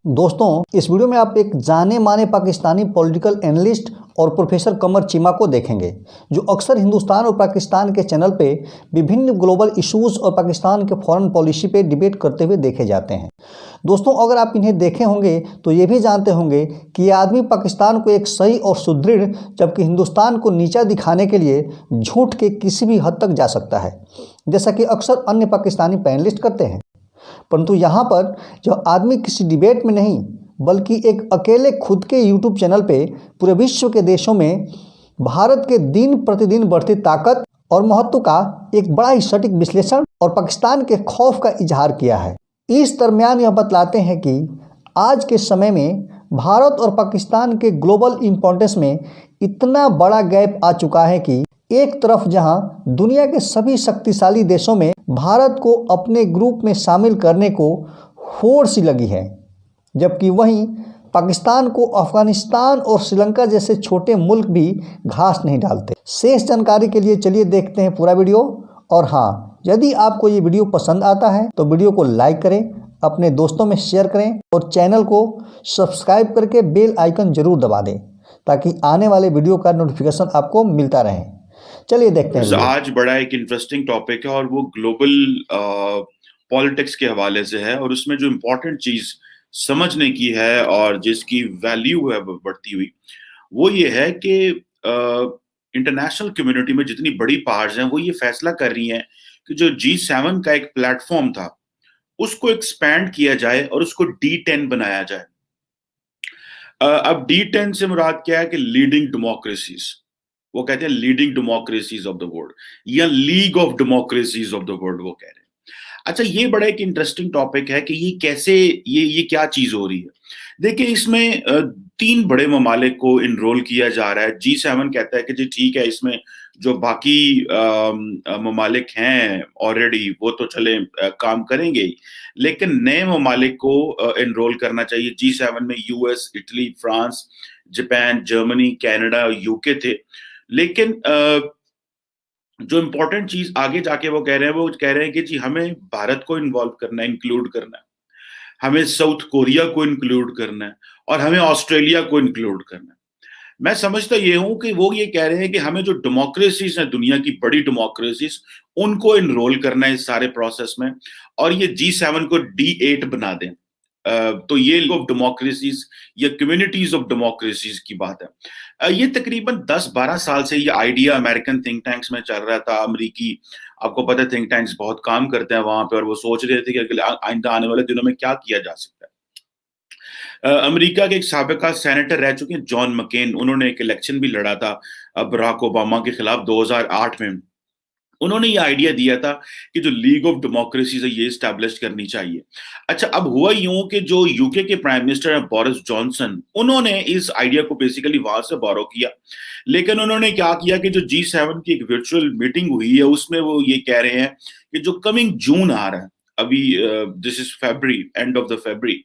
दोस्तों, इस वीडियो में आप एक जाने माने पाकिस्तानी पॉलिटिकल एनालिस्ट और प्रोफेसर कमर चीमा को देखेंगे, जो अक्सर हिंदुस्तान और पाकिस्तान के चैनल पे विभिन्न ग्लोबल इश्यूज और पाकिस्तान के फॉरेन पॉलिसी पे डिबेट करते हुए देखे जाते हैं। दोस्तों, अगर आप इन्हें देखे होंगे तो ये भी जानते होंगे कि ये आदमी पाकिस्तान को एक सही और सुदृढ़, जबकि हिंदुस्तान को नीचा दिखाने के लिए झूठ के किसी भी हद तक जा सकता है, जैसा कि अक्सर अन्य पाकिस्तानी पैनलिस्ट करते हैं। परंतु यहाँ पर जो आदमी किसी डिबेट में नहीं, बल्कि एक अकेले खुद के यूट्यूब चैनल पे पूरे विश्व के देशों में भारत के दिन प्रतिदिन बढ़ती ताकत और महत्व का एक बड़ा ही सटीक विश्लेषण और पाकिस्तान के खौफ का इजहार किया है। इस दरमियान यह बतलाते हैं कि आज के समय में भारत और पाकिस्तान के ग्लोबल इम्पोर्टेंस में इतना बड़ा गैप आ चुका है कि एक तरफ जहां दुनिया के सभी शक्तिशाली देशों में भारत को अपने ग्रुप में शामिल करने को होड़ सी लगी है, जबकि वहीं पाकिस्तान को अफगानिस्तान और श्रीलंका जैसे छोटे मुल्क भी घास नहीं डालते। शेष जानकारी के लिए चलिए देखते हैं पूरा वीडियो। और हाँ, यदि आपको ये वीडियो पसंद आता है तो वीडियो को लाइक करें, अपने दोस्तों में शेयर करें और चैनल को सब्सक्राइब करके बेल आइकन जरूर दबा दें, ताकि आने वाले वीडियो का नोटिफिकेशन आपको मिलता रहे। चलिए देखते हैं। आज बड़ा एक इंटरेस्टिंग टॉपिक है और वो ग्लोबल पॉलिटिक्स के हवाले से है, और उसमें जो इम्पोर्टेंट चीज समझने की है और जिसकी वैल्यू है बढ़ती हुई, वो ये है कि इंटरनेशनल कम्युनिटी में जितनी बड़ी पावर्स हैं वो ये फैसला कर रही हैं कि जो G7 का एक प्लेटफॉर्म था उसको एक्सपैंड किया जाए और उसको D10 बनाया जाए। अब D10 से मुराद क्या है कि लीडिंग डेमोक्रेसीज, वो कहते हैं leading democracies of the world या league of democracies of the world, वो कह रहे हैं। अच्छा, ये बड़ा एक इंटरेस्टिंग टॉपिक है कि ये कैसे, ये क्या चीज हो रही है। देखिए, इसमें 3 बड़े ममालिक को इनरोल किया जा रहा है। G7 कहता है कि जी ठीक है, इसमें जो बाकी ममालिक हैं ऑलरेडी वो तो चले काम करेंगे ही, लेकिन नए ममालिक को इनरोल करना चाहिए। G7 में US, Italy, France, Japan, Germany, Canada, UK थे। लेकिन जो इंपॉर्टेंट चीज आगे जाके वो कह रहे हैं कि जी हमें भारत को इन्वॉल्व करना है, इंक्लूड करना है, हमें साउथ कोरिया को इंक्लूड करना है और हमें ऑस्ट्रेलिया को इंक्लूड करना है। मैं समझता ये हूं कि वो ये कह रहे हैं कि हमें जो डेमोक्रेसीज हैं, दुनिया की बड़ी डेमोक्रेसीज, उनको इनरोल करना है इस सारे प्रोसेस में, और ये G7 को D8 बना दें। तो ये ऑफ डेमोक्रेसीज या कम्युनिटीज ऑफ डेमोक्रेसीज की बात है। ये तकरीबन 10-12 साल से ये आइडिया अमेरिकन थिंक टैंक्स में चल रहा था। अमेरिकी, आपको पता है, थिंक टैंक्स बहुत काम करते हैं वहां पे, और वो सोच रहे थे कि आइंदा आने वाले दिनों में क्या किया जा सकता है। अमेरिका के एक साबिका सेनेटर रह चुके हैं जॉन मकेन, उन्होंने एक इलेक्शन भी लड़ा था बराक ओबामा के खिलाफ 2008 में। उन्होंने ये आइडिया दिया था कि जो लीग ऑफ डेमोक्रेसीज है ये स्टैब्लिश करनी चाहिए। अच्छा, अब हुआ यूं कि जो यूके के प्राइम मिनिस्टर हैं बोरिस जॉनसन, उन्होंने इस आइडिया को बेसिकली वहां से बोरो किया। लेकिन उन्होंने क्या किया कि जो G7 की एक वर्चुअल मीटिंग हुई है उसमें वो ये कह रहे हैं कि जो कमिंग जून आ रहा है, अभी this is February, end of the फरवरी,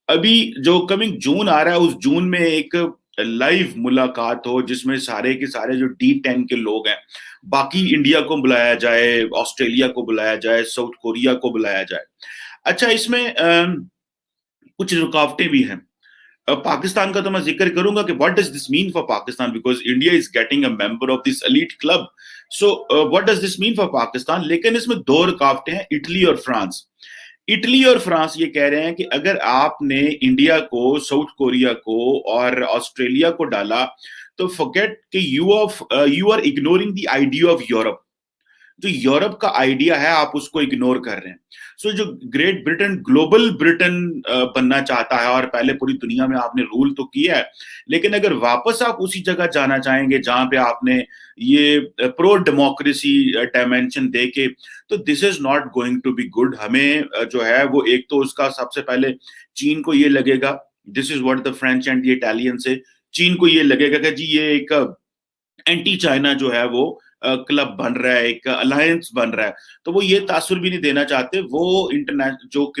अभी जो कमिंग जून आ रहा है उस जून में एक लाइव मुलाकात हो जिसमें सारे के सारे जो D10 के लोग हैं, बाकी इंडिया को बुलाया जाए, ऑस्ट्रेलिया को बुलाया जाए, साउथ कोरिया को बुलाया जाए। अच्छा, इसमें कुछ रुकावटें भी हैं। पाकिस्तान का तो मैं जिक्र करूंगा कि what does this mean for Pakistan, because India is getting a member of this elite club. So what does this mean for Pakistan. लेकिन इसमें 2 रुकावटें हैं, इटली और फ्रांस। इटली और फ्रांस ये कह रहे हैं कि अगर आपने इंडिया को, साउथ कोरिया को और ऑस्ट्रेलिया को डाला तो फॉरगेट कि you are ignoring the idea of Europe. जो यूरोप का आइडिया है आप उसको इग्नोर कर रहे हैं। सो जो ग्रेट ब्रिटेन, ग्लोबल ब्रिटेन बनना चाहता है, और पहले पूरी दुनिया में आपने रूल तो किया है, लेकिन अगर वापस आप उसी जगह जाना चाहेंगे जहां पे आपने ये प्रो डेमोक्रेसी डायमेंशन देके, तो this is not going to be good. हमें जो है वो, एक तो उसका सबसे पहले चीन को ये लगेगा, this is what the French and the Italian से, चीन को ये लगेगा कि जी ये एक एंटी चाइना जो है वो क्लब बन रहा है, एक अलायंस बन रहा है। तो वो ये तासुर भी नहीं देना चाहते। वो इंटरनेशनल जो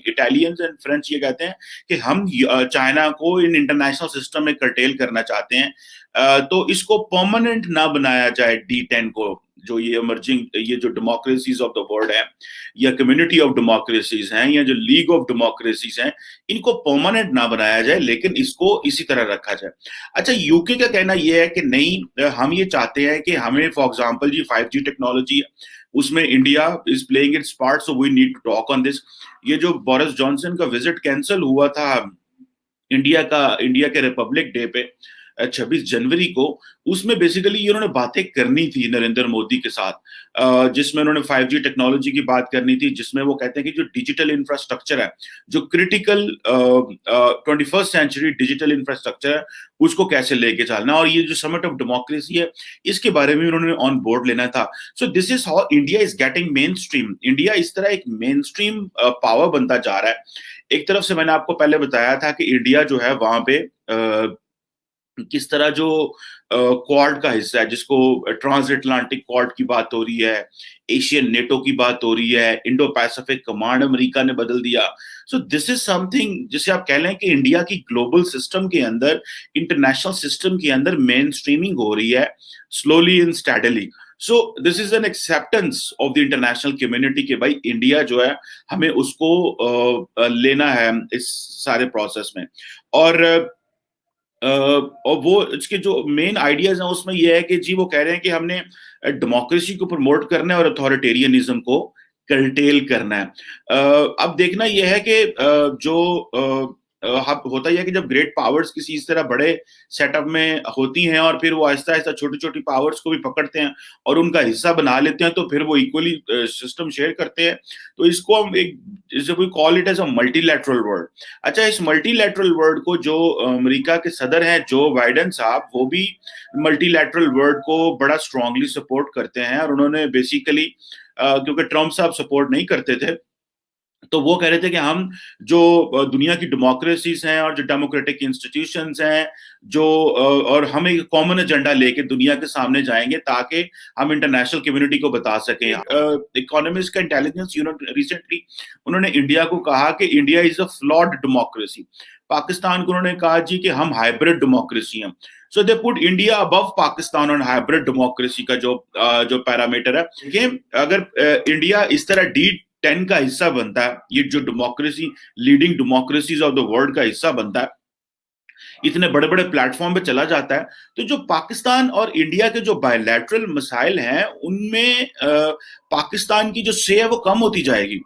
इटालियंस एंड फ्रेंच ये कहते हैं कि हम चाइना को इन इंटरनेशनल सिस्टम में कर्टेल करना चाहते हैं। तो इसको परमानेंट ना बनाया जाए D10 को, जो ये इमर्जिंग, ये जो डेमोक्रेसीज ऑफ द वर्ल्ड है या कम्युनिटी ऑफ डेमोक्रेसीज हैं या जो लीग ऑफ डेमोक्रेसीज हैं, इनको परमानेंट ना बनाया जाए, लेकिन इसको इसी तरह रखा जाए। अच्छा, यूके का कहना यह है कि नहीं, हम ये चाहते हैं कि हमें for example ji 5G technology है, उसमें India is playing its part, so we need to talk on this. ये जो बोरिस जॉनसन का विजिट कैंसिल हुआ था इंडिया के रिपब्लिक डे पे 26 जनवरी को, उसमें बेसिकली ये उन्होंने बातें करनी थी नरेंद्र मोदी के साथ, जिसमें उन्होंने 5G टेक्नोलॉजी की बात करनी थी, जिसमें वो कहते हैं कि जो डिजिटल इंफ्रास्ट्रक्चर है, जो critical 21st century digital infrastructure है, उसको कैसे लेके चलना, और ये जो समिट ऑफ डेमोक्रेसी है, इसके बारे में उन्होंने ऑन बोर्ड लेना था। सो this is how India is getting main stream. India इस तरह एक मेन स्ट्रीम पावर बनता जा रहा है। एक तरफ से मैंने आपको पहले बताया था कि इंडिया जो है वहां पे किस तरह जो क्वाड का हिस्सा है, जिसको ट्रांस अटलांटिक क्वाड की बात हो रही है, एशियन नेटो की बात हो रही है, इंडो पैसिफिक कमांड अमेरिका ने बदल दिया। सो दिस इज समथिंग जिसे आप कह लें कि इंडिया की ग्लोबल सिस्टम के अंदर, इंटरनेशनल सिस्टम के अंदर मेन स्ट्रीमिंग हो रही है, slowly and steadily. So this is an acceptance of the international community के भाई इंडिया जो है, हमें उसको लेना है इस सारे प्रोसेस में। और वो इसके जो मेन आइडियाज हैं उसमें यह है कि जी वो कह रहे हैं कि हमने डेमोक्रेसी को प्रमोट करना है और अथॉरिटेरियनिज्म को कर्टेल करना है। अब देखना यह है कि होता यह है कि जब ग्रेट पावर्स किसी इस तरह बड़े सेटअप में होती हैं और फिर वो आहिस्ता आहिस्ता छोटी छोटी पावर्स को भी पकड़ते हैं और उनका हिस्सा बना लेते हैं, तो फिर वो इक्वली सिस्टम शेयर करते हैं। तो इसको हम एक, जैसे कोई call it as a multilateral world. अच्छा, इस मल्टीलैटरल वर्ल्ड को जो अमेरिका के सदर हैं जो बाइडेन साहब, वो भी मल्टीलैटरल वर्ल्ड को बड़ा स्ट्रांगली सपोर्ट करते हैं। और उन्होंने बेसिकली क्योंकि ट्रम्प साहब सपोर्ट नहीं करते थे, तो वो कह रहे थे कि हम जो दुनिया की डेमोक्रेसीज हैं और जो डेमोक्रेटिक इंस्टीट्यूशंस हैं, जो और हम एक कॉमन एजेंडा लेके दुनिया के सामने जाएंगे ताकि हम इंटरनेशनल कम्युनिटी को बता सकें। इकोनॉमिस्ट का इंटेलिजेंस यूनिट रिसेंटली उन्होंने इंडिया को कहा कि India is a flawed democracy. Pakistan को उन्होंने कहा जी कि हम हाइब्रिड डेमोक्रेसी हैं। So they put India above Pakistan on hybrid democracy का जो पैरामीटर है। देखिए, अगर इंडिया इस तरह D10 का हिस्सा बनता है, ये जो democracy leading democracies of the world का हिस्सा बनता है, इतने बड़े बड़े प्लेटफॉर्म पे चला जाता है, तो जो पाकिस्तान और इंडिया के जो बायलैटरल मसाइल हैं उनमें पाकिस्तान की जो से है वो कम होती जाएगी।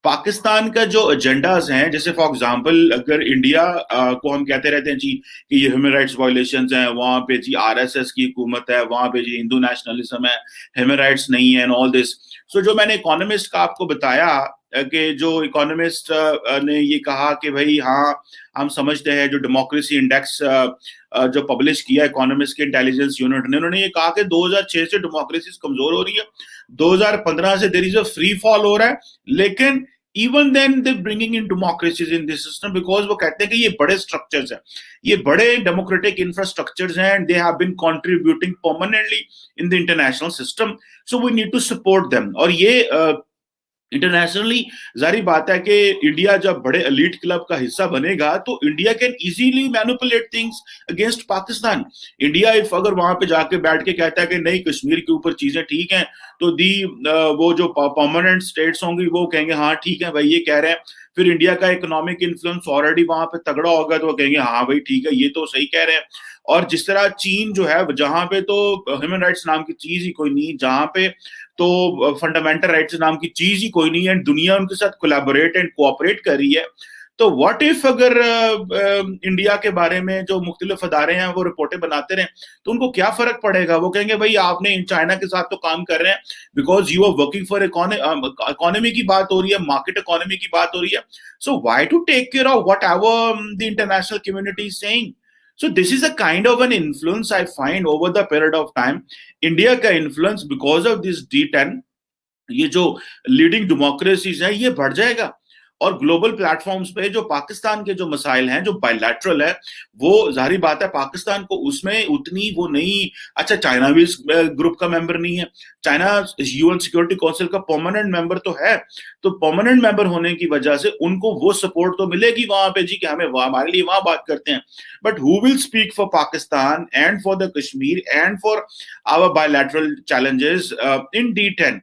पाकिस्तान का जो एजेंडाज हैं, जैसे फॉर एग्जांपल अगर इंडिया को हम कहते रहते हैं जी कि ये ह्यूमन राइट्स वायलेशंस हैं, वहां पे जी RSS की हुकूमत है, वहां पे जी हिंदू नेशनलिज्म है, ह्यूमन राइट्स नहीं है एंड ऑल दिस। सो जो मैंने इकोनॉमिस्ट का आपको बताया कि जो इकोनॉमिस्ट ने ये कहा कि भाई हाँ, हम समझते हैं, जो डेमोक्रेसी इंडेक्स जो पब्लिश किया इकोनॉमिस्ट के इंटेलिजेंस यूनिट ने, उन्होंने ये कहा कि 2006 से डेमोक्रेसी कमजोर हो रही है, 2015 से there is a free fall हो रहा है, लेकिन even then they bringing in democracies in this system, because वो कहते हैं कि ये बड़े स्ट्रक्चर्स हैं, ये बड़े डेमोक्रेटिक इंफ्रास्ट्रक्चर्स हैं, and they have been contributing permanently in the international system, so we need to support them. और ये इंटरनेशनली जारी बात है कि इंडिया जब बड़े एलीट क्लब का हिस्सा बनेगा तो India can easily manipulate things against Pakistan. India if अगर वहां पे जाके बैठ के कहता है कि नहीं, कश्मीर के ऊपर चीजें ठीक हैं, तो वो जो परमानेंट स्टेट्स होंगी वो कहेंगे हाँ ठीक है भाई, ये कह रहे हैं। फिर इंडिया का इकोनॉमिक इन्फ्लुएंस ऑलरेडी वहां पे तगड़ा होगा, तो वो कहेंगे हाँ भाई ठीक है, ये तो सही कह रहे हैं। और जिस तरह चीन जो है, जहां पे तो ह्यूमन राइट्स नाम की चीज ही कोई नहीं, जहां पे तो फंडामेंटल राइट्स नाम की चीज ही कोई नहीं है, एंड दुनिया उनके साथ कोलैबोरेट एंड कोऑपरेट कर रही है। तो व्हाट इफ अगर इंडिया के बारे में जो मुख्तलिफ अदारे हैं वो रिपोर्टें बनाते रहे, तो उनको क्या फर्क पड़ेगा? वो कहेंगे भाई आपने चाइना के साथ तो काम कर रहे हैं, because you are working for economy की बात हो रही है, मार्केट इकोनॉमी की बात हो रही है। So why to take care of whatever the international community is saying? So this is a kind of an influence I find over the period of time. India का influence because of this D10, ये जो leading democracies है, ये बढ़ जाएगा। और global platforms पे जो पाकिस्तान के जो मसाइल हैं, जो बायलैटरल है, वो जाहिर बात है पाकिस्तान को उसमें उतनी वो नहीं। अच्छा, चाइना भी इस ग्रुप का मेंबर नहीं है, चाइना यूएन सिक्योरिटी काउंसिल का परमानेंट मेंबर तो है, तो परमानेंट मेंबर होने की वजह से उनको वो सपोर्ट तो मिलेगी वहां पे जी कि हमें हमारे लिए वहां बात करते हैं। But who will speak for Pakistan and for the Kashmir and for our bilateral challenges in D10?